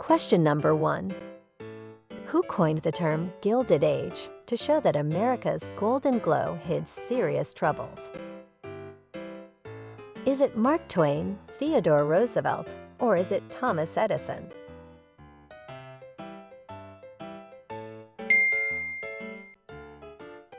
Question number 1. Who coined the term Gilded Age to show that America's golden glow hid serious troubles? Is it Mark Twain, Theodore Roosevelt, or is it Thomas Edison?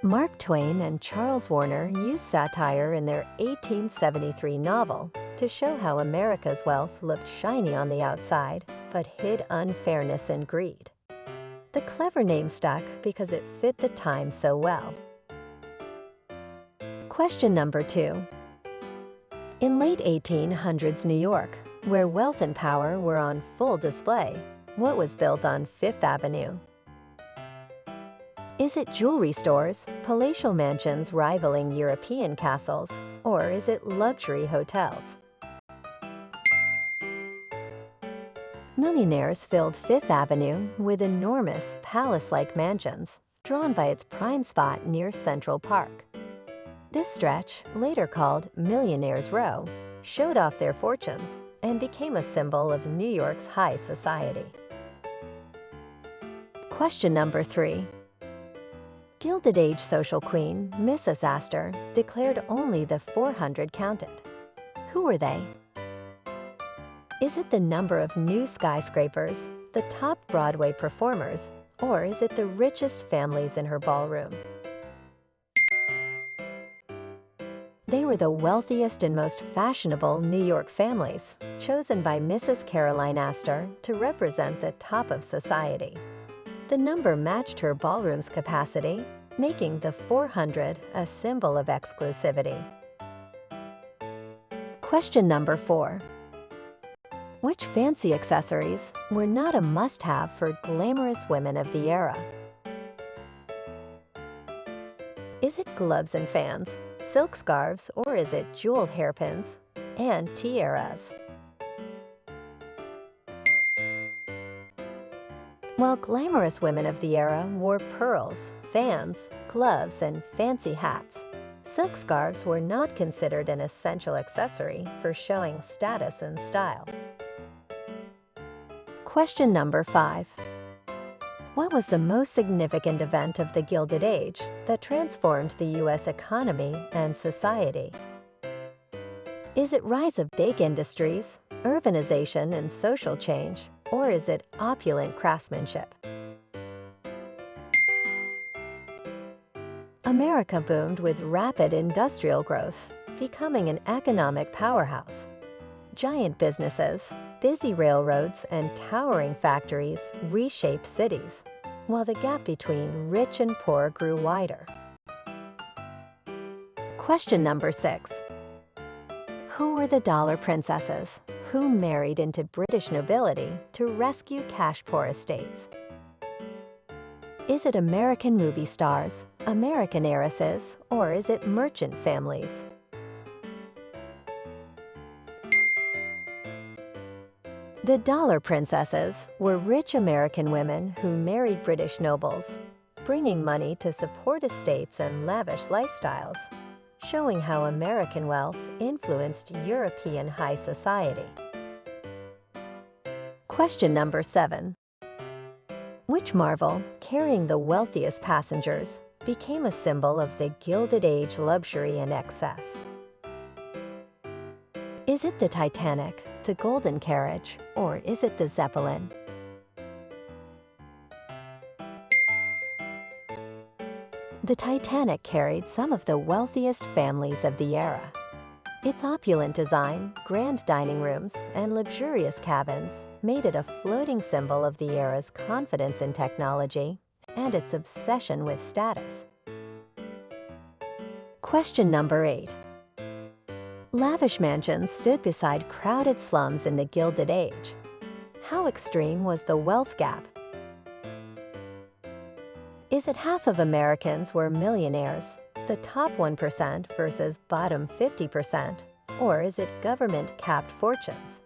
Mark Twain and Charles Warner used satire in their 1873 novel to show how America's wealth looked shiny on the outside, but hid unfairness and greed. The clever name stuck because it fit the time so well. Question number 2. In late 1800s New York, where wealth and power were on full display, what was built on Fifth Avenue? Is it jewelry stores, palatial mansions rivaling European castles, or is it luxury hotels? Millionaires filled Fifth Avenue with enormous palace-like mansions, drawn by its prime spot near Central Park. This stretch, later called Millionaire's Row, showed off their fortunes and became a symbol of New York's high society. Question number 3. Gilded Age social queen Mrs. Astor declared only the 400 counted. Who were they? Is it the number of new skyscrapers, the top Broadway performers, or is it the richest families in her ballroom? They were the wealthiest and most fashionable New York families, chosen by Mrs. Caroline Astor to represent the top of society. The number matched her ballroom's capacity, making the 400 a symbol of exclusivity. Question number 4. Which fancy accessories were not a must-have for glamorous women of the era? Is it gloves and fans, silk scarves, or is it jeweled hairpins and tiaras? While glamorous women of the era wore pearls, fans, gloves, and fancy hats, silk scarves were not considered an essential accessory for showing status and style. Question number 5. What was the most significant event of the Gilded Age that transformed the U.S. economy and society? Is it rise of big industries, urbanization and social change, or is it opulent craftsmanship? America boomed with rapid industrial growth, becoming an economic powerhouse. Giant businesses, busy railroads, and towering factories reshaped cities, while the gap between rich and poor grew wider. Question number 6. Who were the dollar princesses who married into British nobility to rescue cash-poor estates? Is it American movie stars, American heiresses, or is it merchant families? The dollar princesses were rich American women who married British nobles, bringing money to support estates and lavish lifestyles, showing how American wealth influenced European high society. Question number 7. Which marvel, carrying the wealthiest passengers, became a symbol of the Gilded Age luxury and excess? Is it the Titanic, the Golden Carriage, or is it the Zeppelin? The Titanic carried some of the wealthiest families of the era. Its opulent design, grand dining rooms, and luxurious cabins made it a floating symbol of the era's confidence in technology and its obsession with status. Question number 8. Lavish mansions stood beside crowded slums in the Gilded Age. How extreme was the wealth gap? Is it half of Americans were millionaires, the top 1% versus bottom 50%, or is it government-capped fortunes?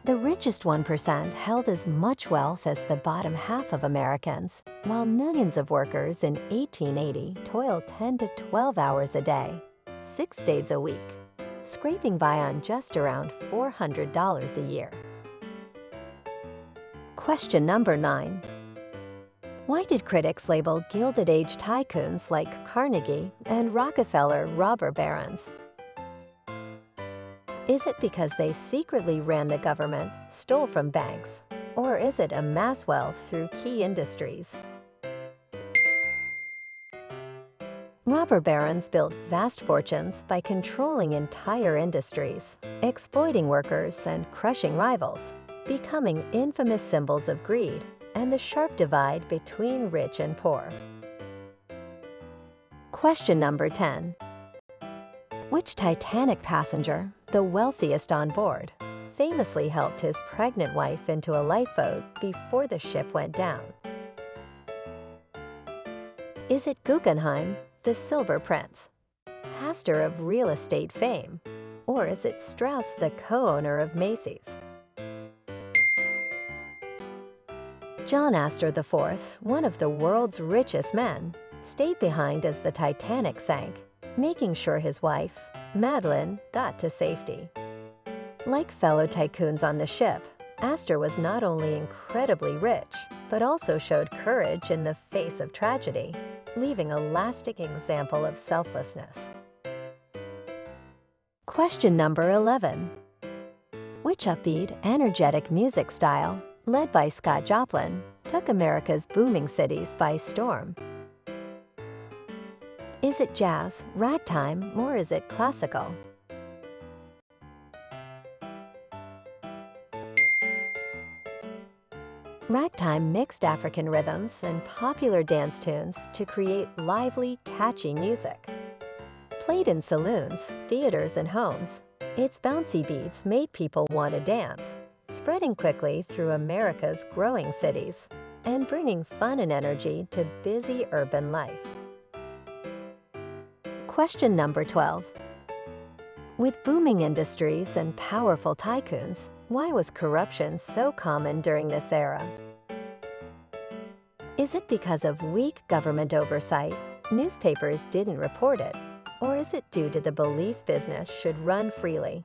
The richest 1% held as much wealth as the bottom half of Americans, while millions of workers in 1880 toiled 10 to 12 hours a day, 6 days a week, scraping by on just around $400 a year. Question number 9. Why did critics label Gilded Age tycoons like Carnegie and Rockefeller robber barons? Is it because they secretly ran the government, stole from banks, or is it amass wealth through key industries? Robber barons built vast fortunes by controlling entire industries, exploiting workers, and crushing rivals, becoming infamous symbols of greed and the sharp divide between rich and poor. Question number 10. Which Titanic passenger, the wealthiest on board, famously helped his pregnant wife into a lifeboat before the ship went down? Is it Guggenheim, the Silver Prince, Astor of real estate fame, or is it Strauss, the co-owner of Macy's? John Astor IV, one of the world's richest men, stayed behind as the Titanic sank, making sure his wife, Madeline, got to safety. Like fellow tycoons on the ship, Astor was not only incredibly rich, but also showed courage in the face of tragedy, leaving a lasting example of selflessness. Question number 11. Which upbeat, energetic music style, led by Scott Joplin, took America's booming cities by storm? Is it jazz, ragtime, or is it classical? Ragtime mixed African rhythms and popular dance tunes to create lively, catchy music. Played in saloons, theaters, and homes, its bouncy beats made people want to dance, spreading quickly through America's growing cities and bringing fun and energy to busy urban life. Question number 12. With booming industries and powerful tycoons, why was corruption so common during this era? Is it because of weak government oversight, newspapers didn't report it, or is it due to the belief business should run freely?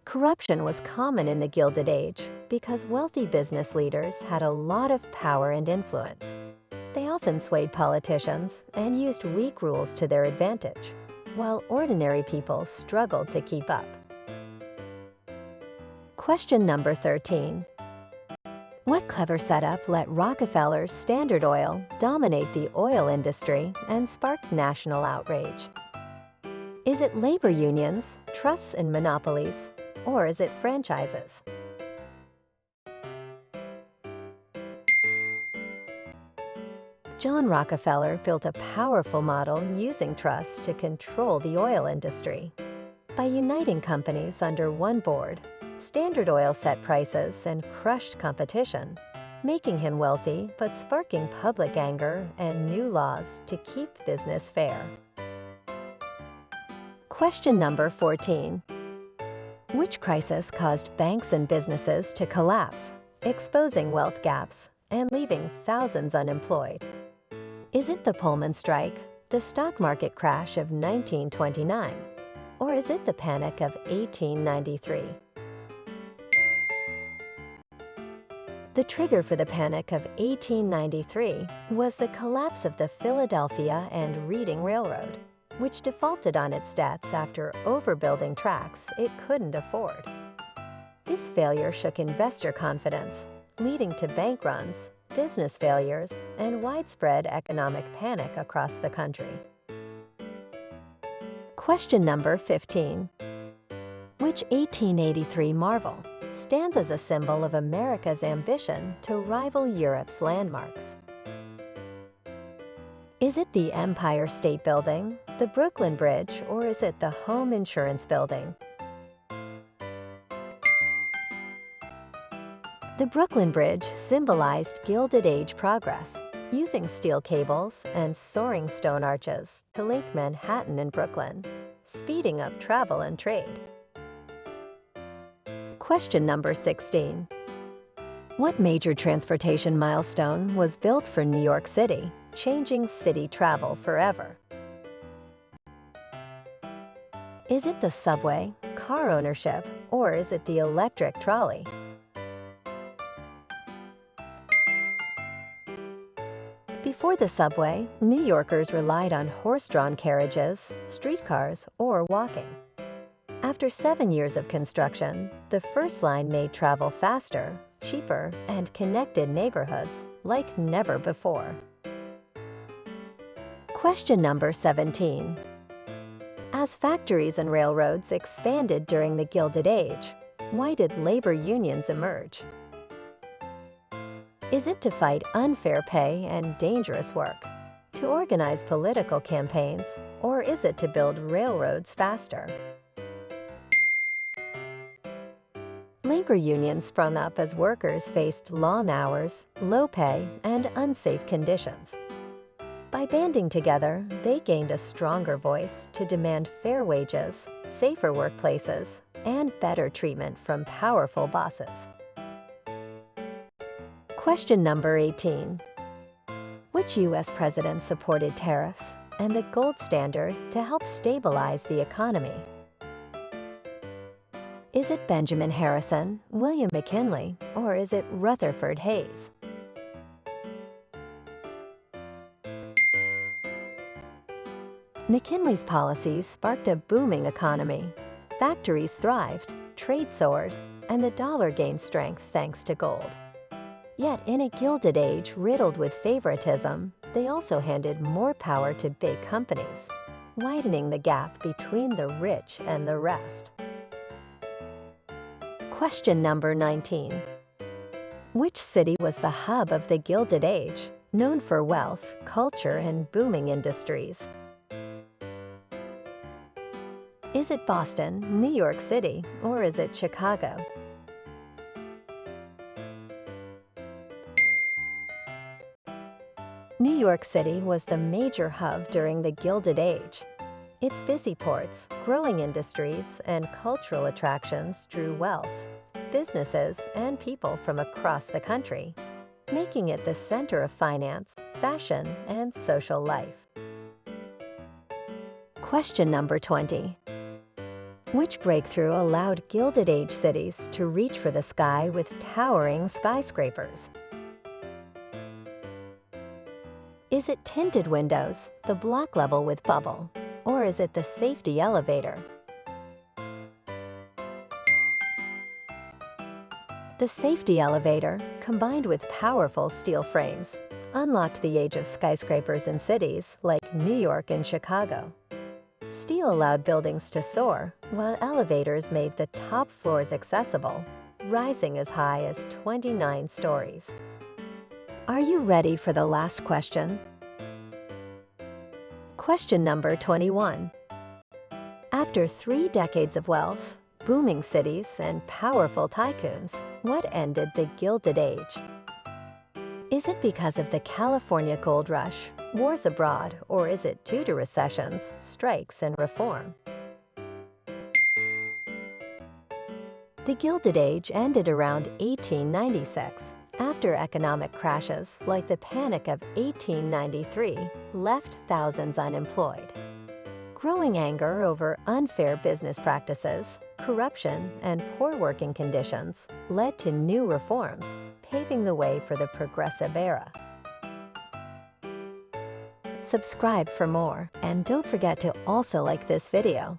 Corruption was common in the Gilded Age because wealthy business leaders had a lot of power and influence. They often swayed politicians and used weak rules to their advantage, while ordinary people struggled to keep up. Question number 13. What clever setup let Rockefeller's Standard Oil dominate the oil industry and spark national outrage? Is it labor unions, trusts and monopolies, or is it franchises? John Rockefeller built a powerful model using trusts to control the oil industry. By uniting companies under one board, Standard Oil set prices and crushed competition, making him wealthy but sparking public anger and new laws to keep business fair. Question number 14. Which crisis caused banks and businesses to collapse, exposing wealth gaps and leaving thousands unemployed? Is it the Pullman strike, the stock market crash of 1929, or is it the Panic of 1893? The trigger for the Panic of 1893 was the collapse of the Philadelphia and Reading Railroad, which defaulted on its debts after overbuilding tracks it couldn't afford. This failure shook investor confidence, leading to bank runs, business failures, and widespread economic panic across the country. Question number 15. Which 1883 marvel stands as a symbol of America's ambition to rival Europe's landmarks? Is it the Empire State Building, the Brooklyn Bridge, or is it the Home Insurance Building? The Brooklyn Bridge symbolized Gilded Age progress, using steel cables and soaring stone arches to link Manhattan and Brooklyn, speeding up travel and trade. Question number 16. What major transportation milestone was built for New York City, changing city travel forever? Is it the subway, car ownership, or is it the electric trolley? Before the subway, New Yorkers relied on horse-drawn carriages, streetcars, or walking. After 7 years of construction, the first line made travel faster, cheaper, and connected neighborhoods like never before. Question number 17. As factories and railroads expanded during the Gilded Age, why did labor unions emerge? Is it to fight unfair pay and dangerous work, to organize political campaigns, or is it to build railroads faster? Labor unions sprung up as workers faced long hours, low pay, and unsafe conditions. By banding together, they gained a stronger voice to demand fair wages, safer workplaces, and better treatment from powerful bosses. Question number 18. Which U.S. president supported tariffs and the gold standard to help stabilize the economy? Is it Benjamin Harrison, William McKinley, or is it Rutherford Hayes? McKinley's policies sparked a booming economy. Factories thrived, trade soared, and the dollar gained strength thanks to gold. Yet in a Gilded Age riddled with favoritism, they also handed more power to big companies, widening the gap between the rich and the rest. Question number 19. Which city was the hub of the Gilded Age, known for wealth, culture, and booming industries? Is it Boston, New York City, or is it Chicago? New York City was the major hub during the Gilded Age. Its busy ports, growing industries, and cultural attractions drew wealth, businesses, and people from across the country, making it the center of finance, fashion, and social life. Question number 20. Which breakthrough allowed Gilded Age cities to reach for the sky with towering skyscrapers? Is it tinted windows, the block level with bubble, or is it the safety elevator? The safety elevator, combined with powerful steel frames, unlocked the age of skyscrapers in cities like New York and Chicago. Steel allowed buildings to soar, while elevators made the top floors accessible, rising as high as 29 stories. Are you ready for the last question? Question number 21. After 3 decades of wealth, booming cities, and powerful tycoons, what ended the Gilded Age? Is it because of the California gold rush, wars abroad, or is it due to recessions, strikes, and reform? The Gilded Age ended around 1896, after economic crashes like the Panic of 1893 left thousands unemployed. Growing anger over unfair business practices, corruption, and poor working conditions led to new reforms, paving the way for the progressive era. Subscribe for more, and don't forget to also like this video.